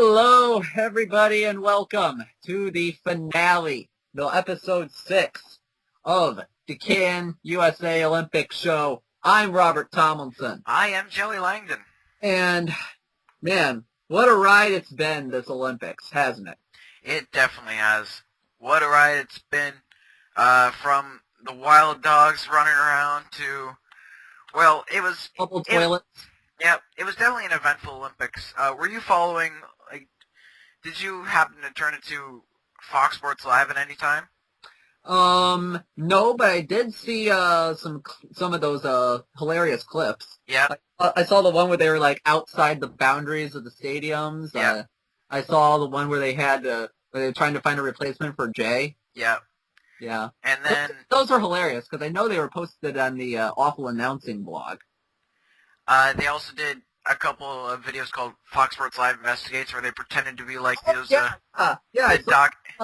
Hello, everybody, and welcome to the finale, the episode 6 of the CanUSA Olympics show. I'm Robert Tomlinson. I am Joey Langdon. And, man, what a ride it's been, this Olympics, hasn't it? It definitely has. What a ride it's been, from the wild dogs running around to, well, it was... Couple toilets. Yeah, it was definitely an eventful Olympics. Were you following, did you happen to turn it to Fox Sports Live at any time? No, but I did see, some of those, hilarious clips. Yeah. I saw the one where they were, outside the boundaries of the stadiums. Yeah. I saw the one where where they were trying to find a replacement for Jay. Yeah. Yeah. And then... Those are hilarious, because I know they were posted on the Awful Announcing blog. They also did a couple of videos called Fox Sports Live Investigates, where they pretended to be like those, I saw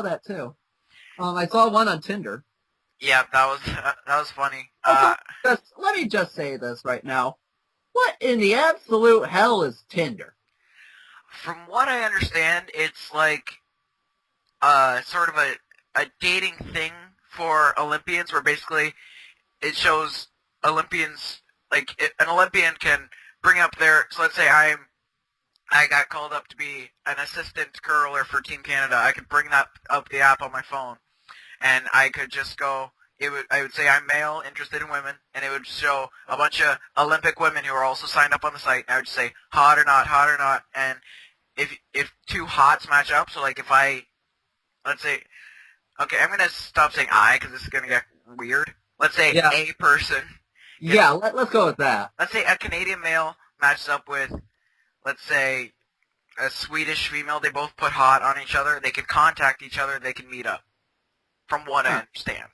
that too. I saw one on Tinder. Yeah, that was funny. Let me just say this right now. What in the absolute hell is Tinder? From what I understand, it's like sort of a dating thing for Olympians, where basically it shows Olympians, an Olympian can bring up so let's say I got called up to be an assistant curler for Team Canada. I could bring that up the app on my phone, and I could just go, I would say I'm male, interested in women, and it would show a bunch of Olympic women who are also signed up on the site, and I would just say hot or not, and if two hots match up, so if let's say, okay, I'm going to stop saying I, because this is going to get weird. Let's say a person. Yeah, let's go with that. Let's say a Canadian male matches up with, let's say, a Swedish female. They both put hot on each other. They can contact each other. They can meet up, from what I understand.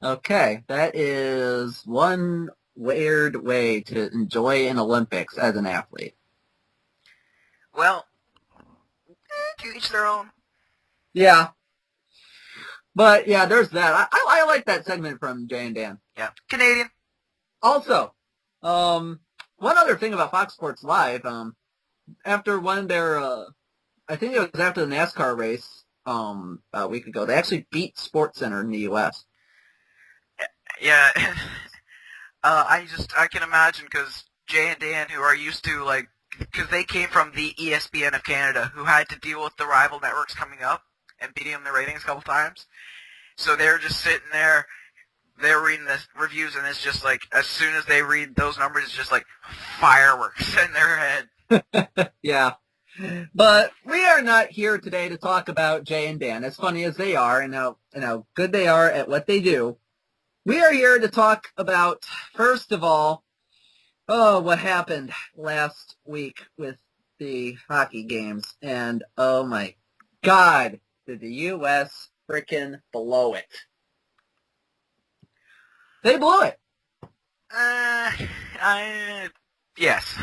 Okay, that is one weird way to enjoy an Olympics as an athlete. Well, to each their own. Yeah. But, yeah, there's that. I like that segment from Jay and Dan. Yeah. Canadian. Also, one other thing about Fox Sports Live, after one of their, I think it was after the NASCAR race, about a week ago, they actually beat SportsCenter in the U.S. Yeah. I can imagine, because Jay and Dan, who are used to, because they came from the ESPN of Canada, who had to deal with the rival networks coming up and beating them the ratings a couple times. So they're just sitting there, they're reading the reviews, and it's just as soon as they read those numbers, it's just fireworks in their head. Yeah. But we are not here today to talk about Jay and Dan, as funny as they are and how good they are at what they do. We are here to talk about, first of all, what happened last week with the hockey games. And, oh my God, did the U.S. frickin' blow it. They blew it. Yes.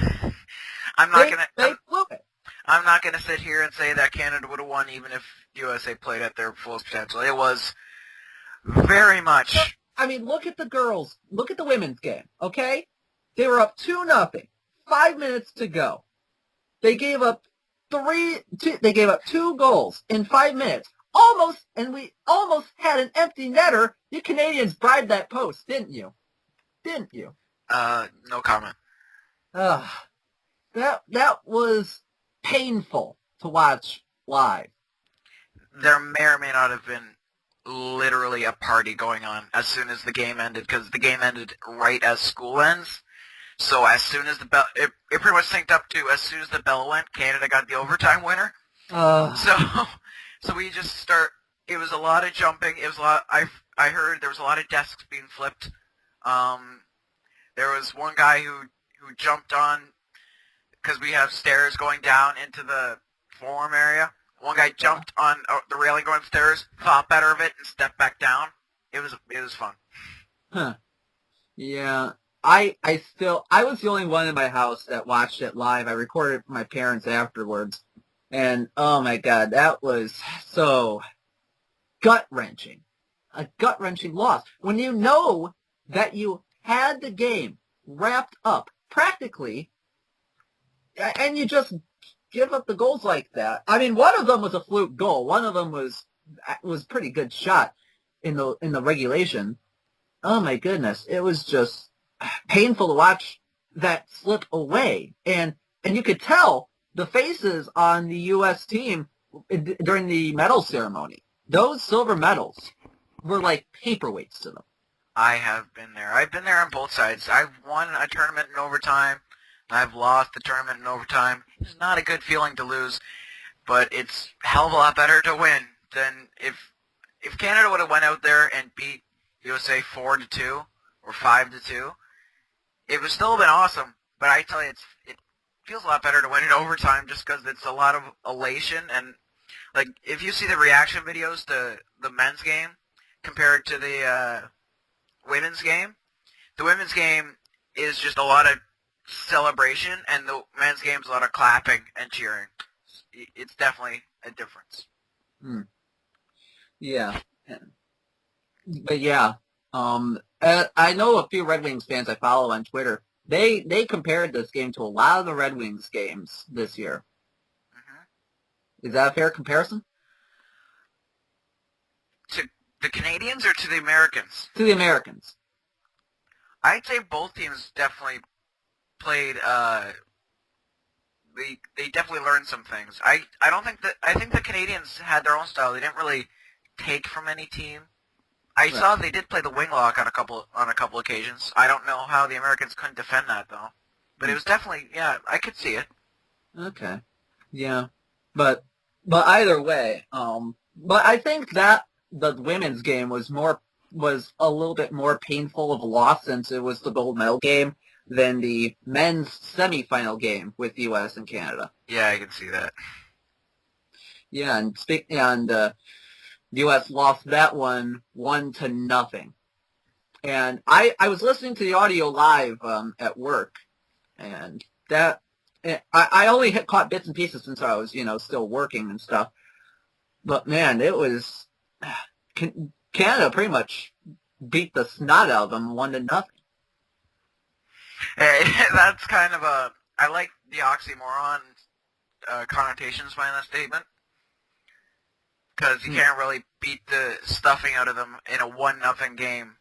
They blew it. I'm not gonna sit here and say that Canada would have won even if USA played at their fullest potential. It was very much. I mean, look at the girls. Look at the women's game, okay? They were up 2-0. 5 minutes to go. They gave up two goals in 5 minutes. We almost had an empty netter. You Canadians bribed that post, didn't you? No comment. That was painful to watch live. There may or may not have been literally a party going on as soon as the game ended, because the game ended right as school ends. So as soon as the bell, it pretty much synced up to as soon as the bell went, Canada got the overtime winner. So we just it was a lot of jumping. It was a lot, I heard there was a lot of desks being flipped. There was one guy who jumped on, because we have stairs going down into the forum area. One guy jumped on the railing going upstairs, thought better of it, and stepped back down. It was fun. Huh. Yeah. I was the only one in my house that watched it live. I recorded it for my parents afterwards. And, oh my God, that was so gut-wrenching. A gut-wrenching loss. When you know that you had the game wrapped up practically, and you just give up the goals like that. I mean, one of them was a fluke goal. One of them was pretty good shot in the regulation. Oh my goodness, it was just painful to watch that slip away, and you could tell the faces on the U.S. team during the medal ceremony. Those silver medals were like paperweights to them. I have been there. I've been there on both sides. I've won a tournament in overtime. I've lost the tournament in overtime. It's not a good feeling to lose, but it's a hell of a lot better to win than if Canada would have went out there and beat USA 4-2 or 5-2. It would still have been awesome, but I tell you, it feels a lot better to win in overtime just because it's a lot of elation. And like if you see the reaction videos to the men's game compared to the women's game, the women's game is just a lot of celebration, and the men's game is a lot of clapping and cheering. It's definitely a difference. Yeah. But yeah, I know a few Red Wings fans I follow on Twitter. They compared this game to a lot of the Red Wings games this year. Is that a fair comparison? To the Canadians or to the Americans? To the Americans. I'd say both teams definitely played. They definitely learned some things. I think the Canadians had their own style. They didn't really take from any team. I saw they did play the wing lock on a couple occasions. I don't know how the Americans couldn't defend that though. But it was definitely, yeah, I could see it. Okay. Yeah. But either way, but I think that the women's game was a little bit more painful of a loss since it was the gold medal game than the men's semifinal game with the U.S. and Canada. Yeah, I can see that. Yeah, and the U.S. lost that one 1-0. And I was listening to the audio live at work, and that I only caught bits and pieces since I was still working and stuff. But man, it was Canada pretty much beat the snot out of them 1-0. That's kind of I like the oxymoron connotations behind that statement. Because you can't really beat the stuffing out of them in a 1-0 game.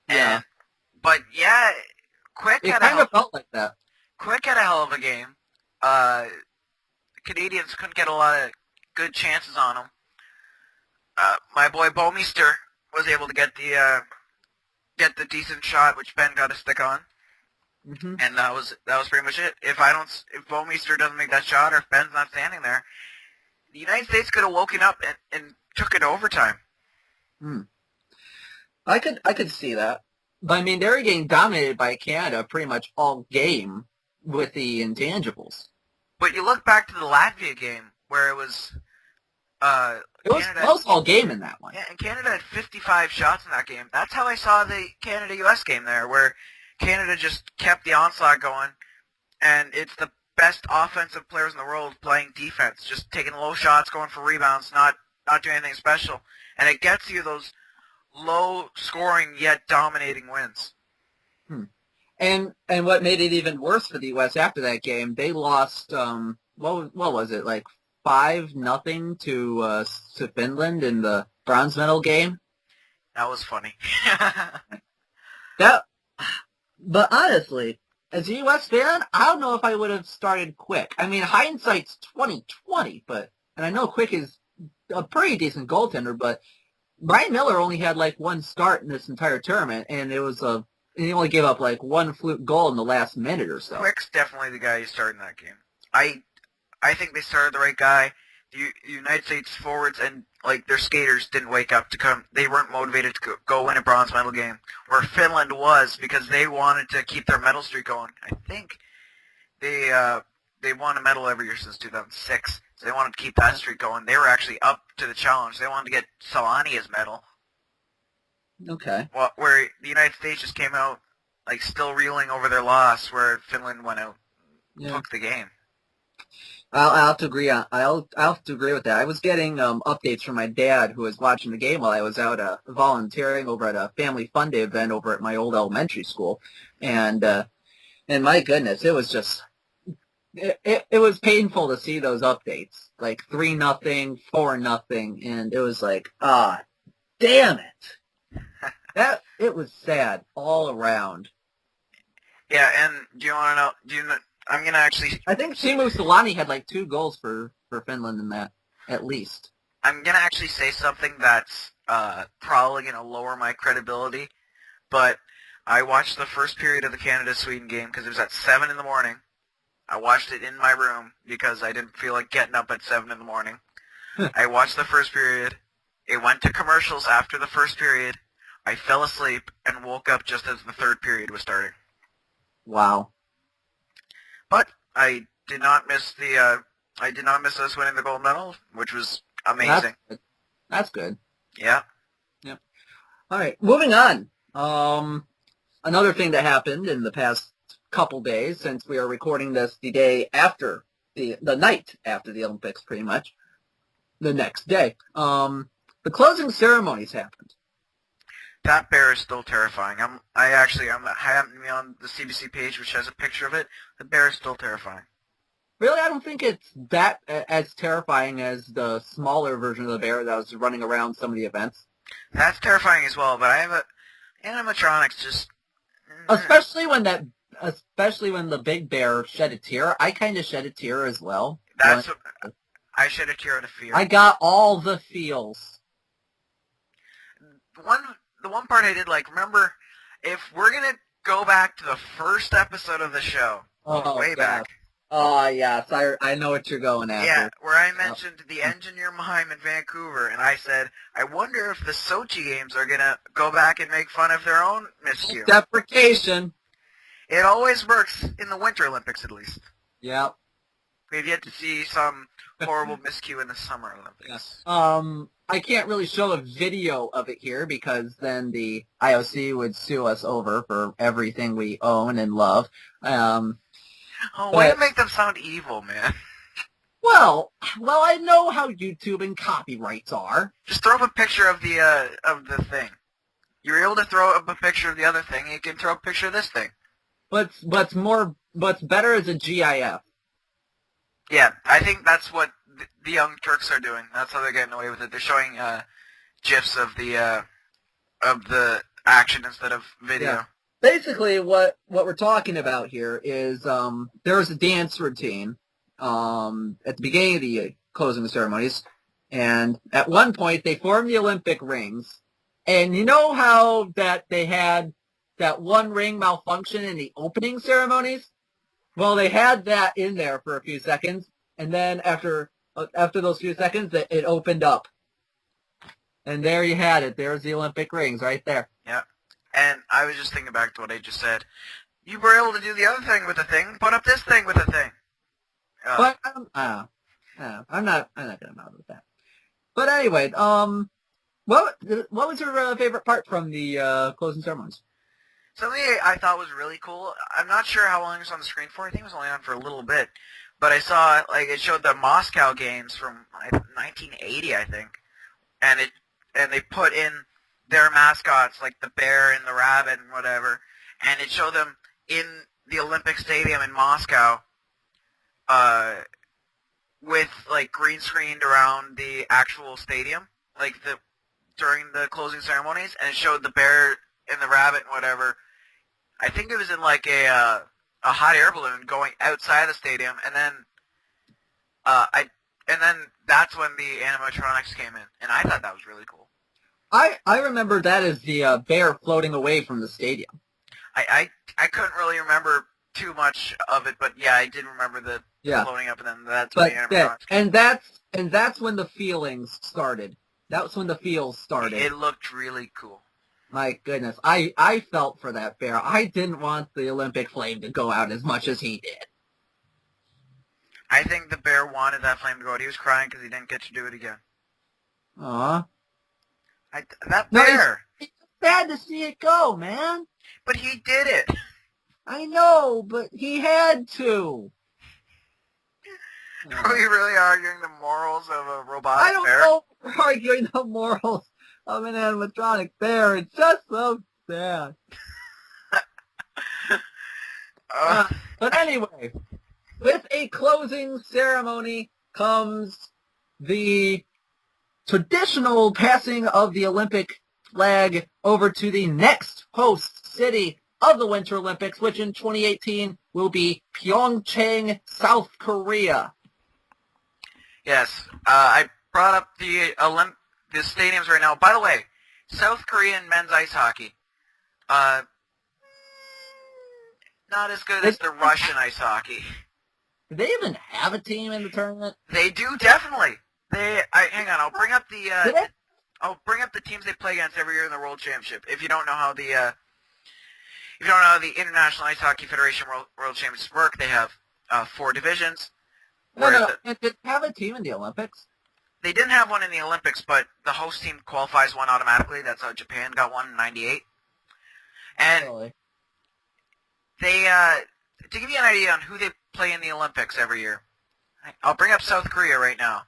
Yeah. But yeah, It kind of felt like that. Quick had a hell of a game. The Canadians couldn't get a lot of good chances on him. My boy Bouwmeester was able to get the decent shot, which Ben got a stick on. Mm-hmm. And that was pretty much it. If Bouwmeester doesn't make that shot, or if Ben's not standing there, the United States could have woken up and took it to overtime. I could see that. But I mean, they were getting dominated by Canada pretty much all game with the intangibles. But you look back to the Latvia game where it was close all game in that one. Yeah, and Canada had 55 shots in that game. That's how I saw the Canada-US game there, where Canada just kept the onslaught going, and it's the best offensive players in the world playing defense, just taking low shots, going for rebounds, not doing anything special. And it gets you those low-scoring yet dominating wins. And what made it even worse for the U.S. after that game, they lost, what was it, like 5-0 to Finland in the bronze medal game? That was funny. But honestly, as a U.S. fan, I don't know if I would have started Quick. I mean, hindsight's 20/20, and I know Quick is a pretty decent goaltender, but Brian Miller only had like one start in this entire tournament, and he only gave up like one fluke goal in the last minute or so. Quick's definitely the guy who started in that game. I think they started the right guy. The United States forwards and like their skaters didn't wake up to come. They weren't motivated to go win a bronze medal game, where Finland was, because they wanted to keep their medal streak going. I think they won a medal every year since 2006, so they wanted to keep that streak going. They were actually up to the challenge. They wanted to get Salania's medal. Okay. Well, where the United States just came out like still reeling over their loss, where Finland went out and took the game. I'll have to agree. I'll have to agree with that. I was getting updates from my dad, who was watching the game while I was out volunteering over at a family fun day event over at my old elementary school, and my goodness, it was just it was painful to see those updates, like 3-0, 4-0, and it was like, damn it. It was sad all around. Yeah, and do you want to know? I'm gonna actually. I think Shimu Solani had like 2 goals for Finland in that, at least. I'm gonna actually say something that's probably gonna lower my credibility, but I watched the first period of the Canada-Sweden game because it was at 7 in the morning. I watched it in my room because I didn't feel like getting up at 7 in the morning. I watched the first period. It went to commercials after the first period. I fell asleep and woke up just as the third period was starting. Wow. But I did not miss us winning the gold medal, which was amazing. That's good. Yeah. Yep. All right, moving on. Another thing that happened in the past couple days, since we are recording this the day after the night after the Olympics, pretty much the next day. The closing ceremonies happened. That bear is still terrifying. I happen to be on the CBC page, which has a picture of it. The bear is still terrifying. Really, I don't think it's that as terrifying as the smaller version of the bear that was running around some of the events. That's terrifying as well, but I have animatronics just... Especially when the big bear shed a tear. I kind of shed a tear as well. I shed a tear out of fear. I got all the feels. The one part I did like, remember, if we're going to go back to the first episode of the show, way back. Oh, yes, I know what you're going at. Yeah, where I mentioned the Engineer Mime in Vancouver, and I said, I wonder if the Sochi Games are going to go back and make fun of their own miscue. Deprecation. It always works in the Winter Olympics, at least. Yep. We've yet to see some horrible miscue in the Summer Olympics. I can't really show a video of it here because then the IOC would sue us over for everything we own and love. Way to make them sound evil, man. Well, I know how YouTube and copyrights are. Just throw up a picture of the thing. You're able to throw up a picture of the other thing, you can throw up a picture of this thing. What's better is a GIF. Yeah, I think that's what the Young Turks are doing. That's how they're getting away with it. They're showing GIFs of the action instead of video. Yeah. Basically, what we're talking about here is there was a dance routine at the beginning of the closing ceremonies, and at one point they formed the Olympic rings, and you know how that they had that one ring malfunction in the opening ceremonies? Well, they had that in there for a few seconds, and then after those few seconds, it opened up. And there you had it. There's the Olympic rings right there. Yeah. And I was just thinking back to what I just said. You were able to do the other thing with the thing. Put up this thing with the thing. But I'm not gonna mouth with that. But anyway, what was your favorite part from the closing ceremonies? Something I thought was really cool. I'm not sure how long it was on the screen for. I think it was only on for a little bit. But I saw it showed the Moscow games from 1980, I think, and they put in their mascots like the bear and the rabbit and whatever, and it showed them in the Olympic Stadium in Moscow, with green screened around the actual stadium, during the closing ceremonies, and it showed the bear and the rabbit and whatever. I think it was in a hot air balloon going outside the stadium, and then that's when the animatronics came in, and I thought that was really cool. I remember that as the bear floating away from the stadium. I couldn't really remember too much of it, but yeah, I did remember the floating up, and then that's when the animatronics came in. And that's when the feelings started. That's when the feels started. It looked really cool. My goodness, I felt for that bear. I didn't want the Olympic flame to go out as much as he did. I think the bear wanted that flame to go out. He was crying because he didn't get to do it again. Aw. That bear. It's sad to see it go, man. But he did it. I know, but he had to. Are we really arguing the morals of a robotic bear? I don't know if we're arguing the morals of an animatronic bear. It's just so sad. But anyway, With a closing ceremony comes the traditional passing of the Olympic flag over to the next host city of the Winter Olympics, which in 2018 will be Pyeongchang, South Korea. Yes, I brought up the stadiums right now. By the way, South Korean men's ice hockey, not as good as the Russian ice hockey. Do they even have a team in the tournament? They do, definitely. Hang on, I'll bring up the teams they play against every year in the World Championship. If you don't know how the International Ice Hockey Federation World Championships work, they have 4 divisions. No. Did they have a team in the Olympics? They didn't have one in the Olympics, but the host team qualifies one automatically. That's how Japan got one in '98. And Really? they, to give you an idea on who they play in the Olympics every year, I'll bring up South Korea right now.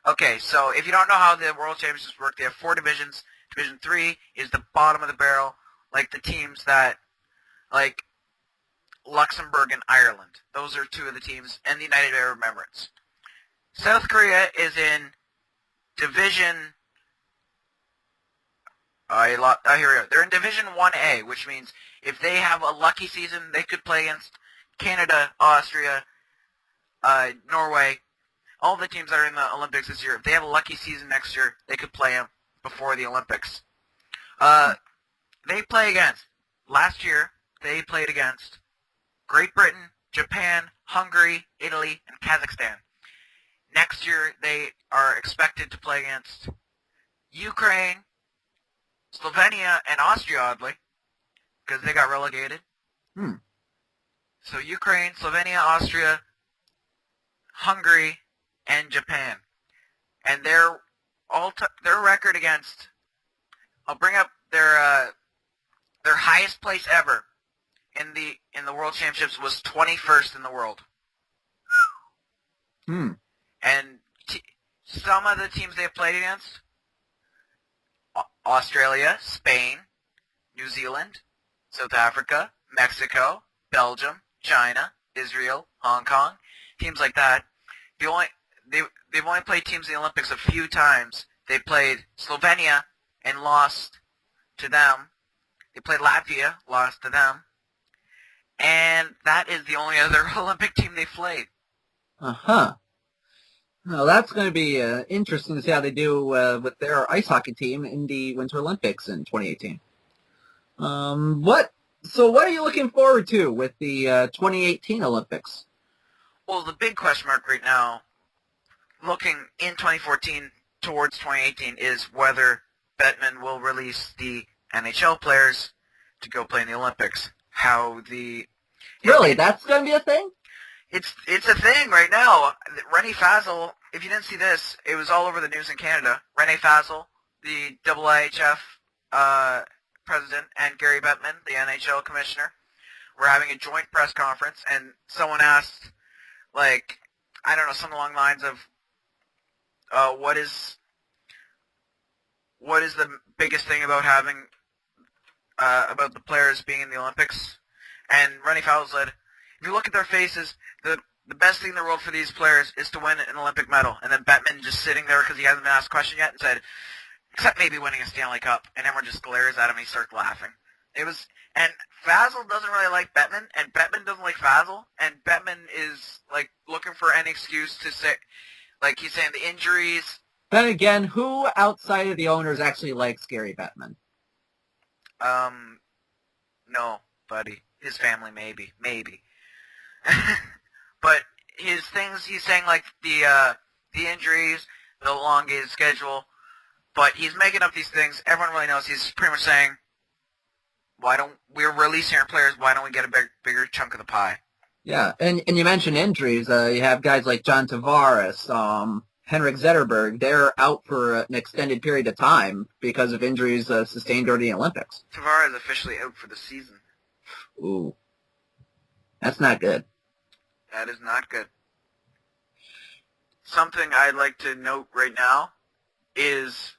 Okay, so if you don't know how the World Championships work, they have 4 divisions. Division 3 is the bottom of the barrel, like the teams that, like Luxembourg and Ireland. Those are 2 of the teams, and the United Arab Emirates. South Korea is in Division... here we are. They're in Division 1A, which means if they have a lucky season, they could play against Canada, Austria, Norway, all the teams that are in the Olympics this year. If they have a lucky season next year, they could play them before the Olympics. Last year, they played against Great Britain, Japan, Hungary, Italy, and Kazakhstan. Next year, they are expected to play against Ukraine, Slovenia, and Austria, oddly, because they got relegated. So Ukraine, Slovenia, Austria, Hungary, and Japan. And their record against... I'll bring up their highest place ever in the World Championships was 21st in the world. And some of the teams they have played against: Australia, Spain, New Zealand, South Africa, Mexico, Belgium, China, Israel, Hong Kong, teams like that. They've only played teams in the Olympics a few times. They played Slovenia and lost to them. They played Latvia, lost to them. And that is the only other Olympic team they've played. Uh-huh. Well, that's going to be interesting to see how they do with their ice hockey team in the Winter Olympics in 2018. What are you looking forward to with the 2018 Olympics? Well, the big question mark right now, looking in 2014 towards 2018, is whether Bettman will release the NHL players to go play in the Olympics. Really? That's going to be a thing? It's a thing right now. René Fasel, if you didn't see this, it was all over the news in Canada. René Fasel, the IIHF president, and Gary Bettman, the NHL commissioner, were having a joint press conference, and someone asked, something along the lines of, what is the biggest thing about having about the players being in the Olympics? And René Fasel said, if you look at their faces, the best thing in the world for these players is to win an Olympic medal. And then Bettman just sitting there because he hasn't been asked a question yet and said, except maybe winning a Stanley Cup. And everyone just glares at him and he starts laughing. And Fasel doesn't really like Bettman, and Bettman doesn't like Fasel, and Bettman is looking for any excuse to say, he's saying the injuries. Then again, who outside of the owners actually likes Gary Bettman? No, buddy. His family, maybe. But his things, he's saying the injuries, the elongated schedule, but he's making up these things. Everyone really knows he's pretty much saying, we're releasing our players, why don't we get a bigger chunk of the pie? Yeah, and you mentioned injuries. You have guys like John Tavares, Henrik Zetterberg. They're out for an extended period of time because of injuries sustained during the Olympics. Tavares is officially out for the season. Ooh. That's not good. That is not good. Something I'd like to note right now is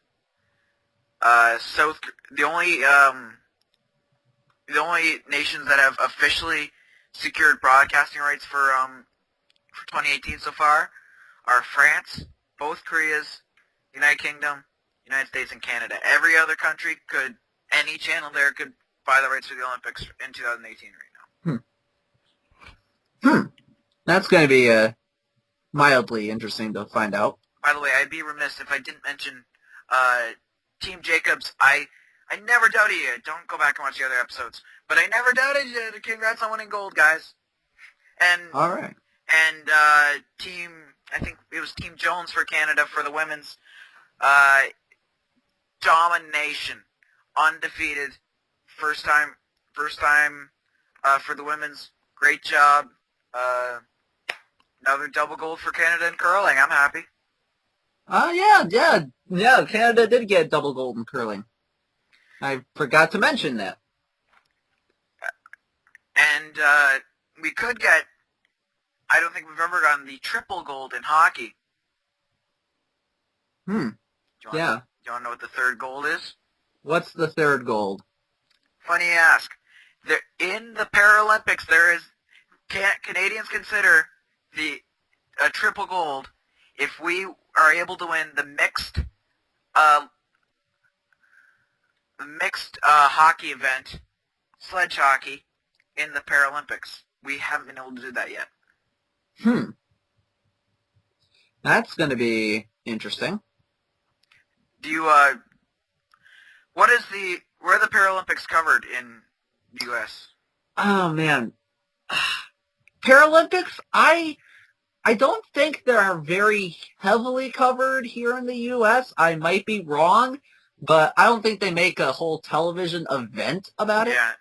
the only nations that have officially secured broadcasting rights for 2018 so far are France, both Koreas, United Kingdom, United States, and Canada. Every other country could, any channel there could buy the rights for the Olympics in 2018 right now. That's going to be mildly interesting to find out. By the way, I'd be remiss if I didn't mention Team Jacobs. I never doubted you. Don't go back and watch the other episodes. But I never doubted you. Congrats on winning gold, guys. And All right. And Team, I think it was Team Jones for Canada for the women's. Domination. Undefeated. First time for the women's. Great job. Another double gold for Canada in curling. I'm happy. Yeah. Canada did get double gold in curling. I forgot to mention that. And we could get, I don't think we've ever gotten the triple gold in hockey. Yeah. Do you want to know what the third gold is? What's the third gold? Funny you ask. In the Paralympics, there is, Canadians consider a triple gold if we are able to win the mixed hockey event, sledge hockey, in the Paralympics. We haven't been able to do that yet. That's going to be interesting. Do you, where are the Paralympics covered in the U.S.? Oh, man. Paralympics, I don't think they are very heavily covered here in the U.S. I might be wrong, but I don't think they make a whole television event about it. Yeah,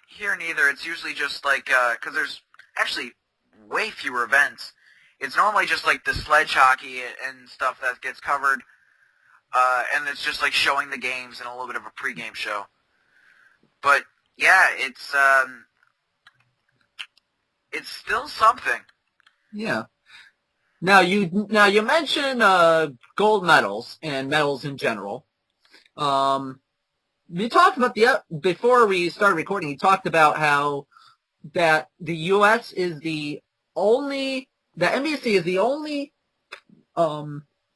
here neither. It's usually just like, because there's actually way fewer events. It's normally just like the sledge hockey and stuff that gets covered, and it's just like showing the games and a little bit of a pregame show. But yeah, it's still something. Yeah. Now you mentioned gold medals and medals in general. You talked about before we started recording. You talked about how that the U.S. is the NBC is the only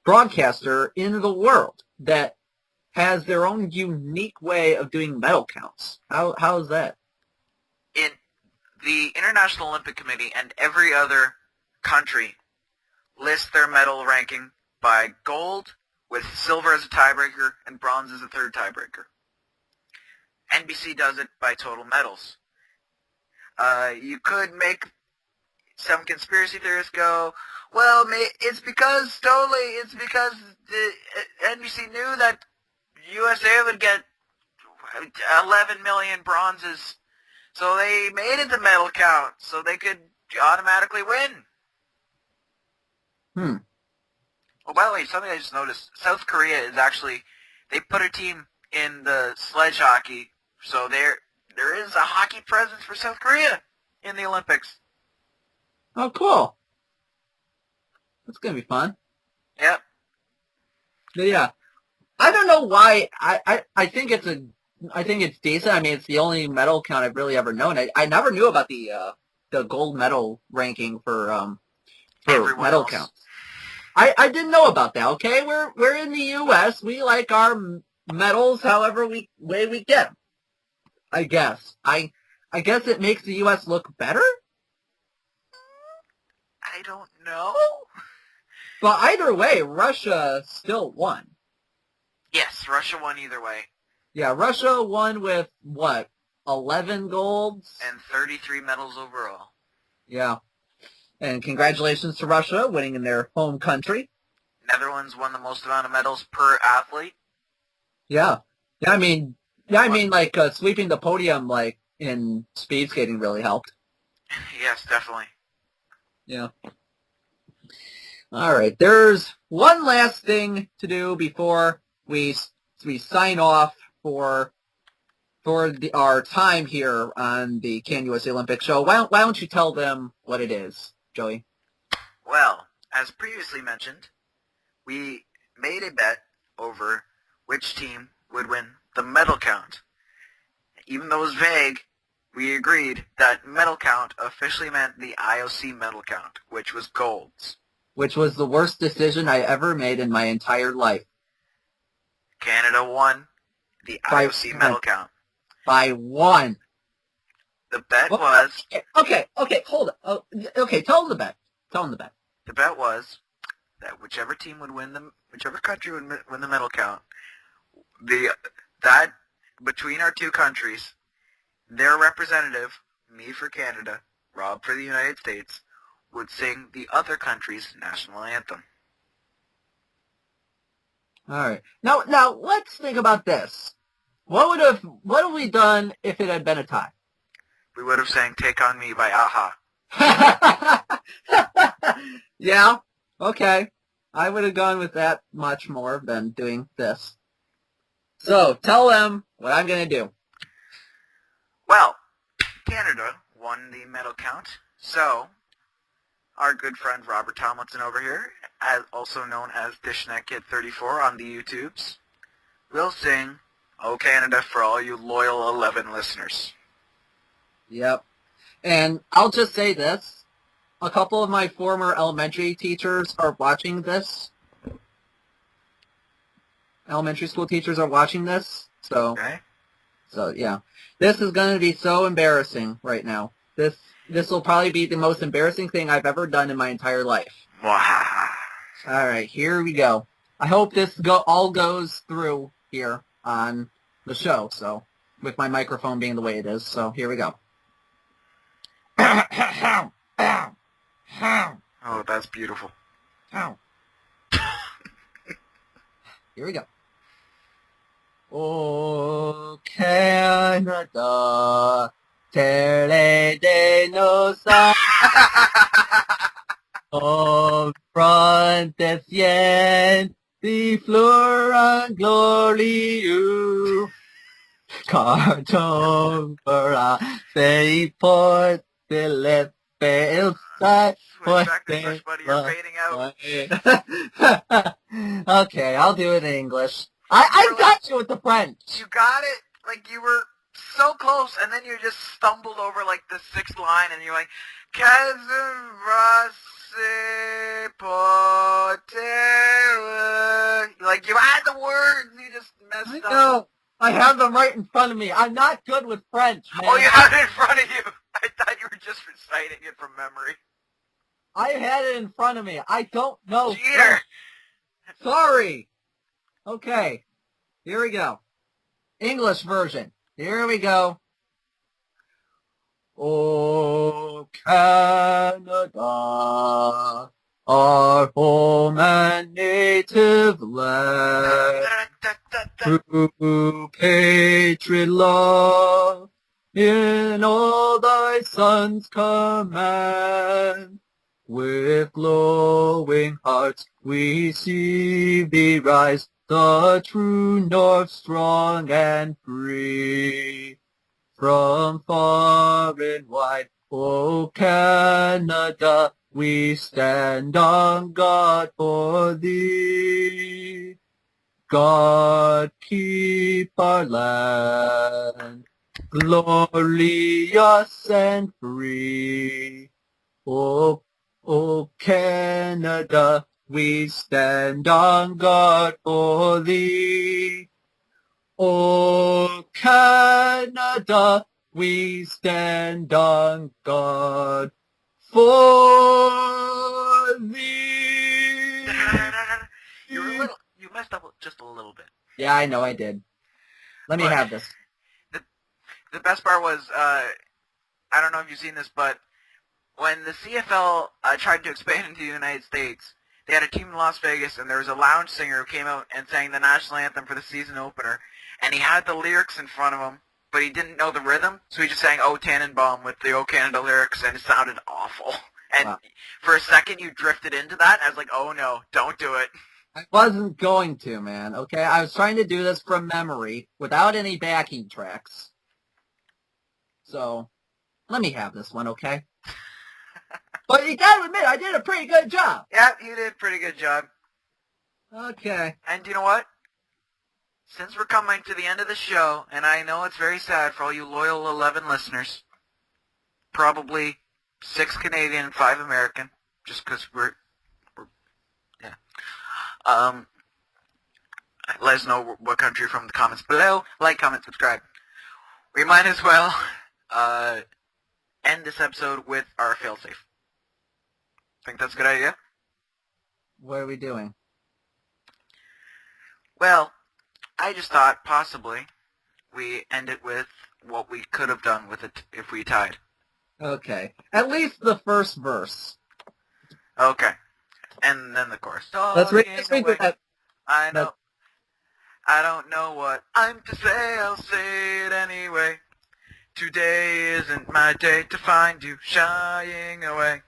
broadcaster in the world that has their own unique way of doing medal counts. How is that? In the International Olympic Committee and every other country list their medal ranking by gold, with silver as a tiebreaker and bronze as a third tiebreaker. NBC does it by total medals. You could make some conspiracy theorists go, well, it's because the NBC knew that USA would get 11 million bronzes, so they made it the medal count so they could automatically win. Oh, by the way, something I just noticed, South Korea is actually, they put a team in the sledge hockey, so there is a hockey presence for South Korea in the Olympics. Oh, cool. That's going to be fun. Yep. But yeah. I don't know why. I think it's decent. I mean, it's the only medal count I've really ever known. I never knew about the gold medal ranking for medal counts. I didn't know about that. Okay, we're in the U.S. We like our medals however way we get them. I guess. I guess it makes the U.S. look better. I don't know. But either way, Russia still won. Yes, Russia won either way. Yeah, Russia won with, 11 golds? And 33 medals overall. Yeah. And congratulations to Russia winning in their home country. Netherlands won the most amount of medals per athlete. Yeah. I mean, sweeping the podium, in speed skating really helped. Yes, definitely. Yeah. All right. There's one last thing to do before we sign off for our time here on the CanUSA Olympic show. Why don't you tell them what it is, Joey? Well, as previously mentioned, we made a bet over which team would win the medal count. Even though it was vague, we agreed that medal count officially meant the IOC medal count, which was golds. Which was the worst decision I ever made in my entire life. Canada won the IOC medal count. By one. The bet was... Okay, hold it. Okay, tell them the bet. The bet was that whichever country would win the medal count, that between our two countries, their representative, me for Canada, Rob for the United States, would sing the other country's national anthem. All right. Now let's think about this. What have we done if it had been a tie? We would have sang "Take on Me" by Aha. Yeah. Okay. I would have gone with that much more than doing this. So tell them what I'm gonna do. Well, Canada won the medal count, so our good friend Robert Tomlinson over here, also known as DishNetKid34 on the YouTubes, will sing "Oh Canada" for all you loyal 11 listeners. Yep. And I'll just say this. A couple of my former elementary teachers are watching this. Elementary school teachers are watching this. So, okay. So yeah. This is going to be so embarrassing right now. This will probably be the most embarrassing thing I've ever done in my entire life. Wow. All right, here we go. I hope this all goes through here on the show, so with my microphone being the way it is. So here we go. Oh, that's beautiful. Here we go. Oh, Canada, terre de nos confrontes yen, the fleur glorieux, car tombera, se porte le bel side. Switch back to Fresh Buddy, you're fading out. Okay, I'll do it in English. I got you with the French. You got it? Like, you were so close, and then you just stumbled over, like, the sixth line, and you're like, like, you had the words, you just messed up. I know. I have them right in front of me. I'm not good with French, man. Oh, you have it in front of you. I thought you were just reciting it from memory. I had it in front of me. I don't know. Cheater. Sorry. Okay. Here we go. English version. Here we go. Oh, Canada, our home and native land, true patriot love, in all thy sons command. With glowing hearts we see thee rise, the true North strong and free. From far and wide, O Canada, we stand on guard for thee. God keep our land glorious and free. O Canada, we stand on guard for thee. O Canada, we stand on guard for thee. You messed up just a little bit. Yeah, I know I did. Let me have this. The best part was, I don't know if you've seen this, but when the CFL tried to expand into the United States, they had a team in Las Vegas, and there was a lounge singer who came out and sang the national anthem for the season opener, and he had the lyrics in front of him, but he didn't know the rhythm, so he just sang "O Tannenbaum" with the "O Canada" lyrics, and it sounded awful. And for a second, you drifted into that, and I was like, oh no, don't do it. I wasn't going to, man, okay? I was trying to do this from memory, without any backing tracks. So, let me have this one, okay? But you gotta admit, I did a pretty good job. Yeah, you did a pretty good job. Okay. And you know what? since we're coming to the end of the show, and I know it's very sad for all you loyal 11 listeners, probably 6 Canadian and 5 American, just because we're yeah. Let us know what country you're from in the comments below. Like, comment, subscribe. We might as well end this episode with our failsafe. Think that's a good idea? What are we doing? Well, I just thought possibly we end it with what we could have done with it if we tied. Okay. At least the first verse. Okay. And then the chorus. Let's read that. I know. I don't know what I'm to say, I'll say it anyway. Today isn't my day to find you shying away.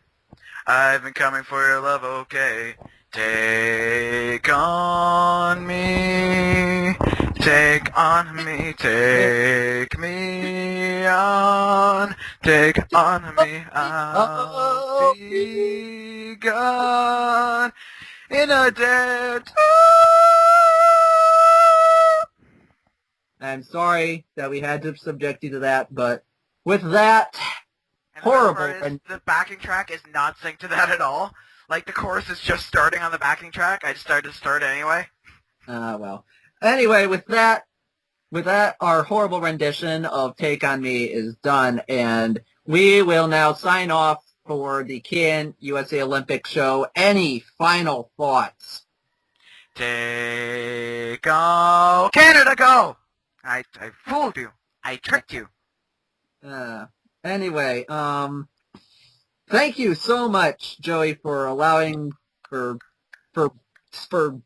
I've been coming for your love, okay. Take on me, take on me, take me on, take on me, I'll be gone in a dead. I'm sorry that we had to subject you to that, but with that, And horrible. And the backing track is not synced to that at all. Like, the chorus is just starting on the backing track. I just started to start anyway. Well. Anyway, with that, our horrible rendition of Take On Me is done, and we will now sign off for the CanUSA Olympic show. Any final thoughts? Take on Canada, go! I fooled you. I tricked you. Anyway, thank you so much, Joey, for for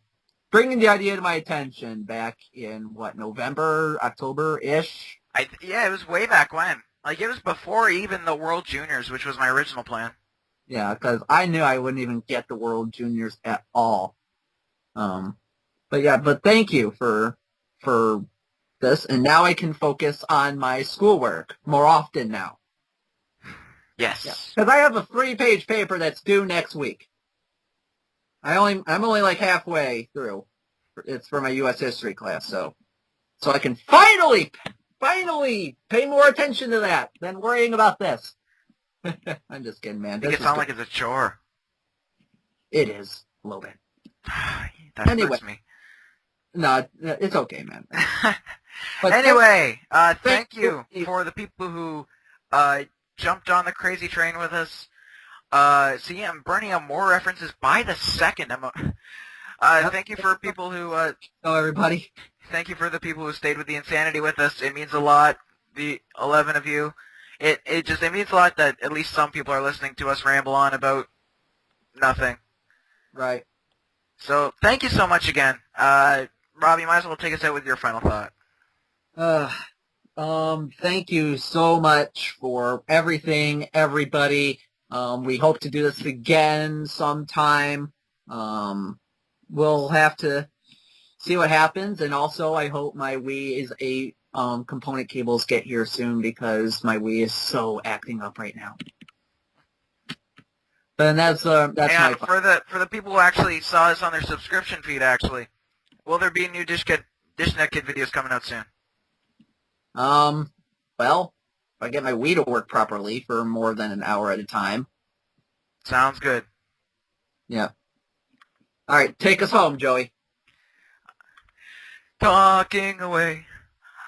bringing the idea to my attention back in, November, October-ish? Yeah, it was way back when. Like, it was before even the World Juniors, which was my original plan. Yeah, because I knew I wouldn't even get the World Juniors at all. But thank you for this, and now I can focus on my schoolwork more often now. Yes. Because I have a 3-page paper that's due next week. I'm only like halfway through. It's for my U.S. history class, so I can finally pay more attention to that than worrying about this. I'm just kidding, man. Make it sound like it's a chore. It is a little bit. That hurts me. No, it's okay, man. But anyway, thank you for the people who jumped on the crazy train with us. See, I'm burning out more references by the second. Thank you for people who... Hello, everybody. Thank you for the people who stayed with the insanity with us. It means a lot, the 11 of you. It means a lot that at least some people are listening to us ramble on about nothing. Right. So, thank you so much again. Rob, you might as well take us out with your final thought. Thank you so much for everything, everybody. We hope to do this again sometime. We'll have to see what happens, and also I hope my Wii is component cables get here soon, because my Wii is so acting up right now. And that's and for the people who actually saw this on their subscription feed, actually, will there be new DishNet Kid videos coming out soon? Well, if I get my Wii to work properly for more than an hour at a time. Sounds good. Yeah. All right, take us home, Joey. Talking away.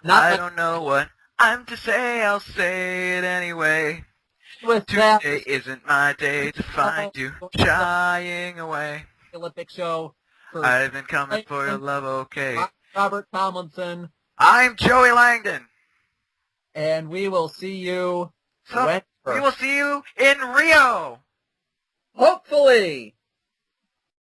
I don't know what I'm to say, I'll say it anyway. Today isn't my day to find you shying away. Olympic show. I've been coming for your love, okay. Robert Tomlinson. I'm Joey Langdon. And we will see you We will see you in Rio. Hopefully.